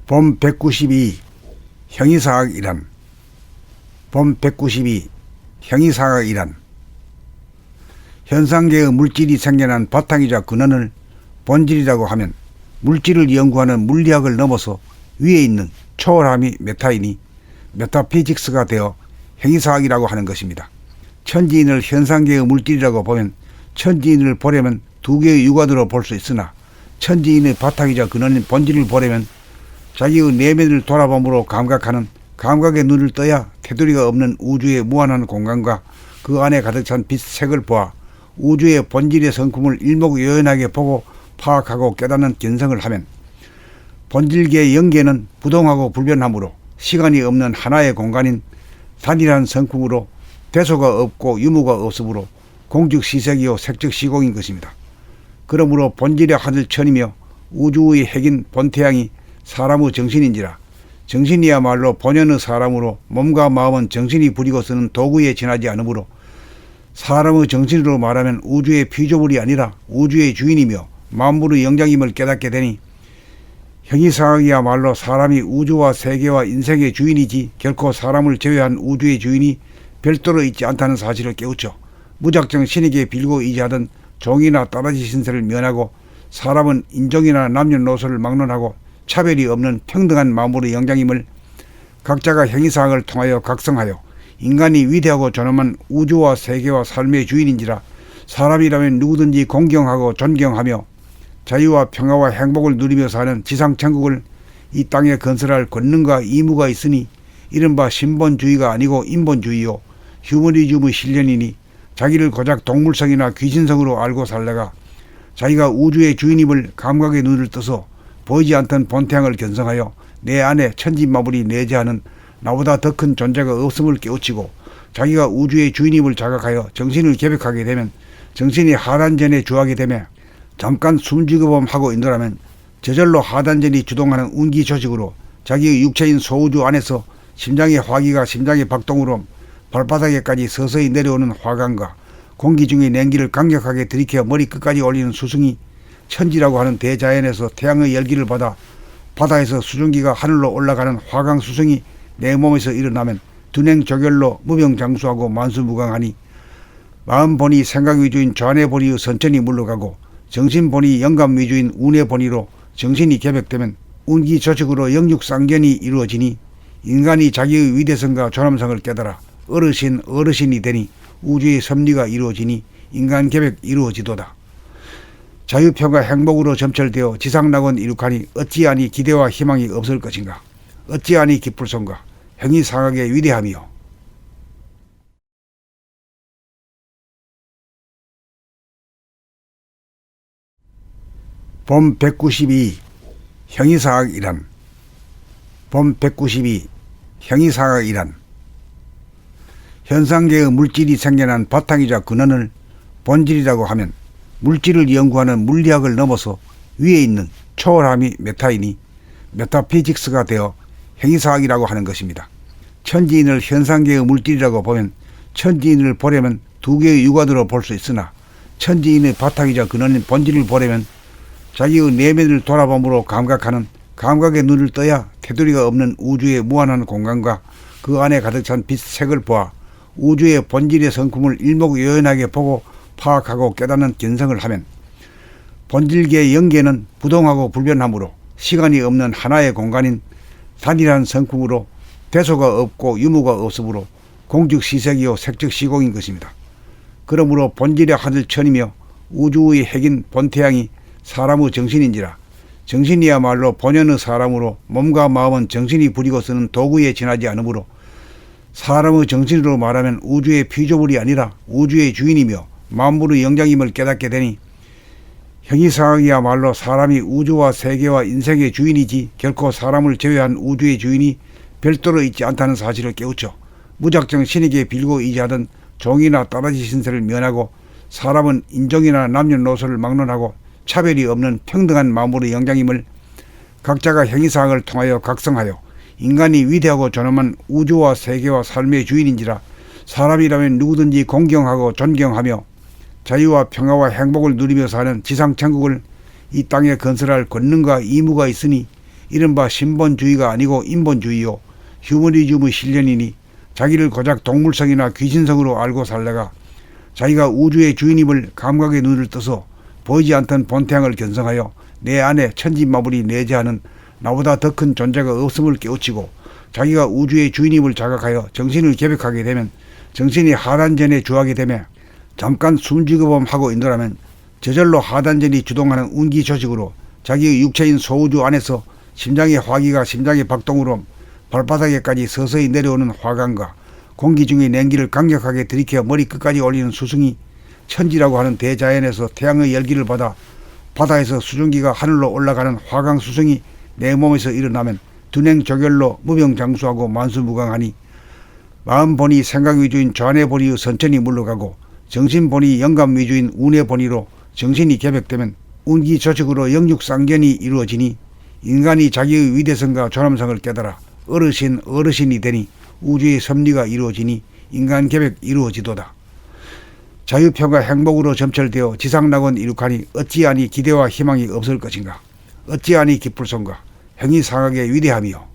본 192 형이사학 일환. 본 192 형이사학 일환. 현상계의 물질이 생겨난 바탕이자 근원을 본질이라고 하면 물질을 연구하는 물리학을 넘어서 위에 있는 초월함이 메타이니 메타피직스가 되어 형이사학이라고 하는 것입니다. 천지인을 현상계의 물질이라고 보면 천지인을 보려면 두 개의 육안으로 볼 수 있으나 천지인의 바탕이자 근원인 본질을 보려면 자기의 내면을 돌아봄으로 감각하는 감각의 눈을 떠야 테두리가 없는 우주의 무한한 공간과 그 안에 가득 찬 빛색을 보아 우주의 본질의 성품을 일목요연하게 보고 파악하고 깨닫는 견성을 하면 본질계의 영계는 부동하고 불변하므로 시간이 없는 하나의 공간인 단일한 성품으로 대소가 없고 유무가 없으므로 공즉시색이요 색즉시공인 것입니다. 그러므로 본질의 하늘천이며 우주의 핵인 본태양이 사람의 정신인지라 정신이야말로 본연의 사람으로 몸과 마음은 정신이 부리고 쓰는 도구에 지나지 않으므로 사람의 정신으로 말하면 우주의 피조물이 아니라 우주의 주인이며 만물의 영장임을 깨닫게 되니 형이사학이야말로 사람이 우주와 세계와 인생의 주인이지 결코 사람을 제외한 우주의 주인이 별도로 있지 않다는 사실을 깨우쳐 무작정 신에게 빌고 의지하던 종이나 따라지 신세를 면하고 사람은 인종이나 남녀노소를 막론하고 차별이 없는 평등한 만물의 영장임을 각자가 형이사학을 통하여 각성하여 인간이 위대하고 존엄한 우주와 세계와 삶의 주인인지라 사람이라면 누구든지 공경하고 존경하며 자유와 평화와 행복을 누리며 사는 지상천국을 이 땅에 건설할 권능과 의무가 있으니 이른바 신본주의가 아니고 인본주의요 휴머니즘의 실현이니 자기를 고작 동물성이나 귀신성으로 알고 살다가 자기가 우주의 주인임을 감각의 눈을 떠서 보이지 않던 본태양을 견성하여 내 안에 천지만물이 내재하는 나보다 더 큰 존재가 없음을 깨우치고 자기가 우주의 주인임을 자각하여 정신을 개벽하게 되면 정신이 하단전에 주하게 되며 잠깐 숨지거범 하고 있노라면 저절로 하단전이 주동하는 운기 조직으로 자기의 육체인 소우주 안에서 심장의 화기가 심장의 박동으로 발바닥에까지 서서히 내려오는 화강과 공기 중의 냉기를 강력하게 들이켜 머리 끝까지 올리는 수승이 천지라고 하는 대자연에서 태양의 열기를 받아 바다에서 수증기가 하늘로 올라가는 화강 수승이 내 몸에서 일어나면 둔행조결로 무병장수하고 만수무강하니 마음본이 생각 위주인 좌뇌본이의 선천이 물러가고 정신본이 영감 위주인 우뇌본이로 정신이 개벽되면 운기 조직으로 영육상견이 이루어지니 인간이 자기의 위대성과 존엄성을 깨달아 어르신이 되니 우주의 섭리가 이루어지니 인간 개벽 이루어지도다. 자유평화 행복으로 점철되어 지상낙원 이룩하니 어찌하니 기대와 희망이 없을 것인가. 어찌하니 기쁠손가. 형이사학의 위대함이요. 본 192 형이사학 일환. 본 192 형이사학 일환. 현상계의 물질이 생겨난 바탕이자 근원을 본질이라고 하면 물질을 연구하는 물리학을 넘어서 위에 있는 초월함이 메타이니 메타피직스가 되어 형이사학이라고 하는 것입니다. 천지인을 현상계의 물질이라고 보면 천지인을 보려면 두 개의 육안으로 볼 수 있으나 천지인의 바탕이자 근원인 본질을 보려면 자기의 내면을 돌아봄으로 감각하는 감각의 눈을 떠야 테두리가 없는 우주의 무한한 공간과 그 안에 가득 찬 빛색을 보아 우주의 본질의 성품을 일목요연하게 보고 파악하고 깨닫는 견성을 하면 본질계의 영계는 부동하고 불변하므로 시간이 없는 하나의 공간인 단일한 성품으로 대소가 없고 유무가 없으므로 공즉시색이요 색즉시공인 것입니다. 그러므로 본질의 하늘천이며 우주의 핵인 본태양이 사람의 정신인지라 정신이야말로 본연의 사람으로 몸과 마음은 정신이 부리고 쓰는 도구에 지나지 않으므로 사람의 정신으로 말하면 우주의 피조물이 아니라 우주의 주인이며 만물의 영장임을 깨닫게 되니 형이사학이야말로 사람이 우주와 세계와 인생의 주인이지 결코 사람을 제외한 우주의 주인이 별도로 있지 않다는 사실을 깨우쳐 무작정 신에게 빌고 의지하던 종이나 따라지 신세를 면하고 사람은 인종이나 남녀노소를 막론하고 차별이 없는 평등한 만물의 영장임을 각자가 형이사학을 통하여 각성하여 인간이 위대하고 존엄한 우주와 세계와 삶의 주인인지라 사람이라면 누구든지 공경하고 존경하며 자유와 평화와 행복을 누리며 사는 지상천국을 이 땅에 건설할 권능과 의무가 있으니 이른바 신본주의가 아니고 인본주의요 휴머니즘의 실현이니 자기를 고작 동물성이나 귀신성으로 알고 살다가 자기가 우주의 주인임을 감각의 눈을 떠서 보이지 않던 본태양을 견성하여 내 안에 천지마블이 내재하는 나보다 더 큰 존재가 없음을 깨우치고 자기가 우주의 주인임을 자각하여 정신을 개벽하게 되면 정신이 하단전에 주하게 되며 잠깐 숨지거범하고 있노라면 저절로 하단전이 주동하는 운기 조직으로 자기의 육체인 소우주 안에서 심장의 화기가 심장의 박동으로 발바닥에까지 서서히 내려오는 화강과 공기 중의 냉기를 강력하게 들이켜 머리 끝까지 올리는 수승이 천지라고 하는 대자연에서 태양의 열기를 받아 바다에서 수증기가 하늘로 올라가는 화강 수승이 내 몸에서 일어나면 둔행조결로 무병장수하고 만수무강하니 마음본이 생각 위주인 좌뇌본이의 선천이 물러가고 정신본이 영감 위주인 우뇌본이로 정신이 개벽되면 운기조직으로 영육상견이 이루어지니 인간이 자기의 위대성과 존엄성을 깨달아 어르신이 되니 우주의 섭리가 이루어지니 인간개벽 이루어지도다. 자유평화 행복으로 점철되어 지상낙원 이룩하니 어찌하니 기대와 희망이 없을 것인가. 어찌하니 기쁠손가. 행위상학의 위대함이요.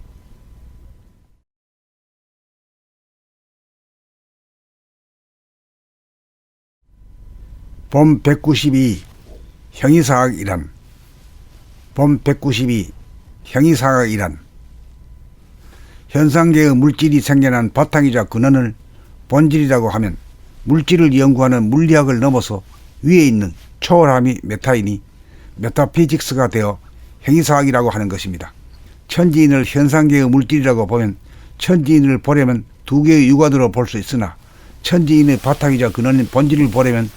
봄 192 형이상학이란. 봄 192 형이상학이란 현상계의 물질이 생겨난 바탕이자 근원을 본질이라고 하면 물질을 연구하는 물리학을 넘어서 위에 있는 초월함이 메타이니 메타피직스가 되어 행위사학이라고 하는 것입니다. 천지인을 현상계의 물질이라고 보면 천지인을 보려면 두 개의 육안으로 볼 수 있으나 천지인의 바탕이자 근원인 본질을 보려면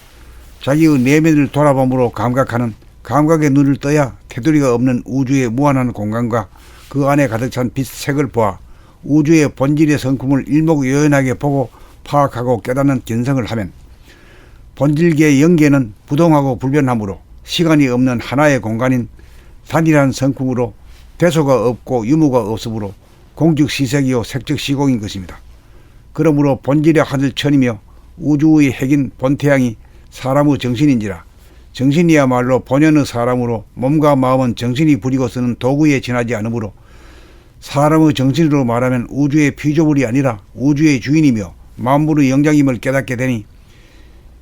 자기의 내면을 돌아봄으로 감각하는 감각의 눈을 떠야 테두리가 없는 우주의 무한한 공간과 그 안에 가득 찬 빛 색을 보아 우주의 본질의 성품을 일목요연하게 보고 파악하고 깨닫는 견성을 하면 본질계의 영계는 부동하고 불변하므로 시간이 없는 하나의 공간인 단일한 성품으로 대소가 없고 유무가 없으므로 공즉시색이요 색즉시공인 것입니다. 그러므로 본질의 하늘천이며 우주의 핵인 본태양이 사람의 정신인지라 정신이야말로 본연의 사람으로 몸과 마음은 정신이 부리고 쓰는 도구에 지나지 않으므로 사람의 정신으로 말하면 우주의 피조물이 아니라 우주의 주인이며 만물의 영장임을 깨닫게 되니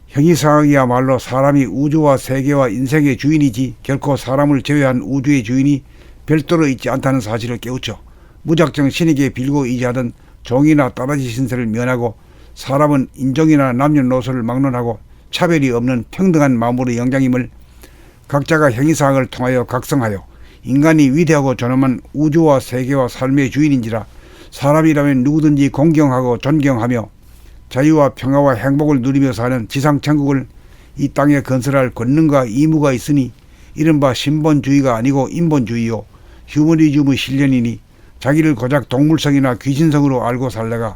형이상학이야말로 사람이 우주와 세계와 인생의 주인이지 결코 사람을 제외한 우주의 주인이 별도로 있지 않다는 사실을 깨우쳐 무작정 신에게 빌고 의지하던 종이나 따라지 신세를 면하고 사람은 인종이나 남녀노소를 막론하고 차별이 없는 평등한 만물의 영장임을 각자가 형이상학을 통하여 각성하여 인간이 위대하고 존엄한 우주와 세계와 삶의 주인인지라 사람이라면 누구든지 공경하고 존경하며 자유와 평화와 행복을 누리며 사는 지상천국을 이 땅에 건설할 권능과 의무가 있으니 이른바 신본주의가 아니고 인본주의요 휴머니즘의 실현이니 자기를 고작 동물성이나 귀신성으로 알고 살다가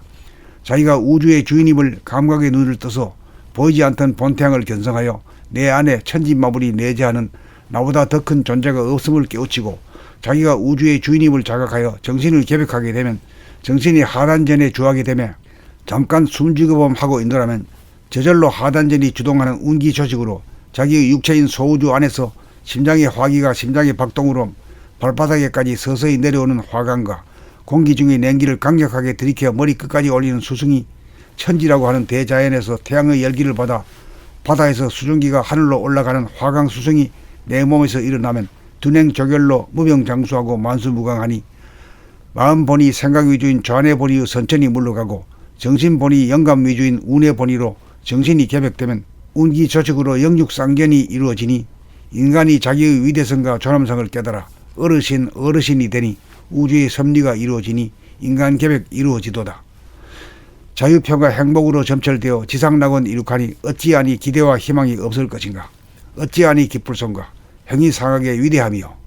자기가 우주의 주인임을 감각의 눈을 떠서 보이지 않던 본태양을 견성하여 내 안에 천지마블이 내재하는 나보다 더 큰 존재가 없음을 깨우치고 자기가 우주의 주인임을 자각하여 정신을 개벽하게 되면 정신이 하단전에 주하게 되며 잠깐 숨지거범하고 있노라면 저절로 하단전이 주동하는 운기 조직으로 자기의 육체인 소우주 안에서 심장의 화기가 심장의 박동으로 발바닥에까지 서서히 내려오는 화강과 공기 중의 냉기를 강력하게 들이켜 머리 끝까지 올리는 수승이 천지라고 하는 대자연에서 태양의 열기를 받아 바다에서 수증기가 하늘로 올라가는 화강 수승이 내 몸에서 일어나면 둔행조결로 무병장수하고 만수무강하니 마음본이 생각 위주인 좌뇌본이의 선천이 물러가고 정신본이 영감 위주인 우뇌본이로 정신이 개벽되면 운기조직으로 영육상견이 이루어지니 인간이 자기의 위대성과 존엄성을 깨달아 어르신이 되니 우주의 섭리가 이루어지니 인간개벽 이루어지도다. 자유평화 행복으로 점철되어 지상낙원 이룩하니 어찌하니 기대와 희망이 없을 것인가. 어찌하니 기쁠손가. 행위상학의 위대함이요.